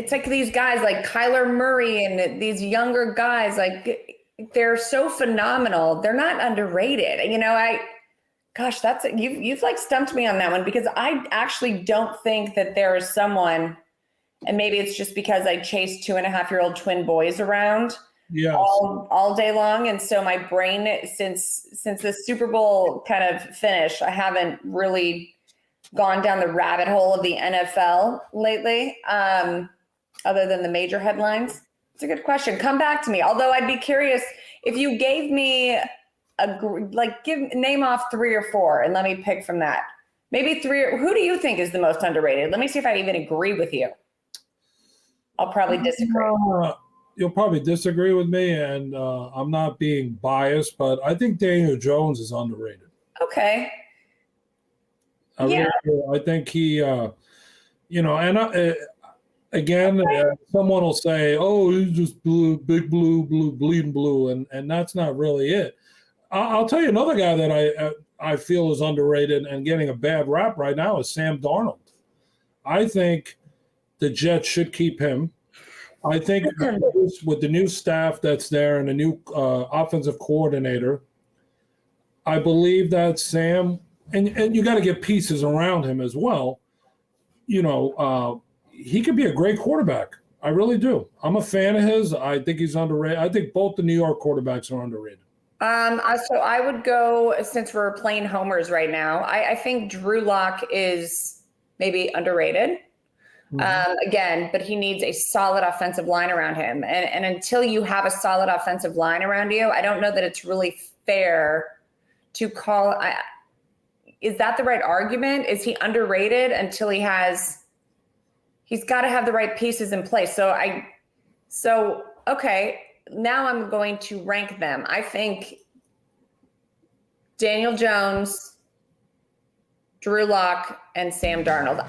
it's like these guys like Kyler Murray and these younger guys, like they're so phenomenal. They're not underrated. Gosh, you've like stumped me on that one, because I actually don't think that there is someone, and maybe it's just because I chase 2.5-year-old twin boys around Yes. all day long. And so my brain, since the Super Bowl kind of finished, I haven't really gone down the rabbit hole of the NFL lately, other than the major headlines. It's a good question. Come back to me. Although I'd be curious if you gave me name off 3 or 4 and let me pick from that. Maybe 3. Who do you think is the most underrated? Let me see if I even agree with you. I'll probably disagree. You'll probably disagree with me, and I'm not being biased, but I think Daniel Jones is underrated. Okay. I think he, again, someone will say, "Oh, he's just blue, big blue, bleeding blue," and that's not really it. I'll tell you another guy that I feel is underrated and getting a bad rap right now is Sam Darnold. I think the Jets should keep him. I think with the new staff that's there and the new offensive coordinator, I believe that Sam, and you got to get pieces around him as well. He could be a great quarterback. I really do. I'm a fan of his. I think he's underrated. I think both the New York quarterbacks are underrated. So I would go, since we're playing homers right now, I think Drew Lock is maybe underrated. Again, but he needs a solid offensive line around him. And until you have a solid offensive line around you, I don't know that it's really fair to call. Is that the right argument? Is he underrated until he's got to have the right pieces in place? Okay, now I'm going to rank them. I think Daniel Jones, Drew Lock, and Sam Darnold.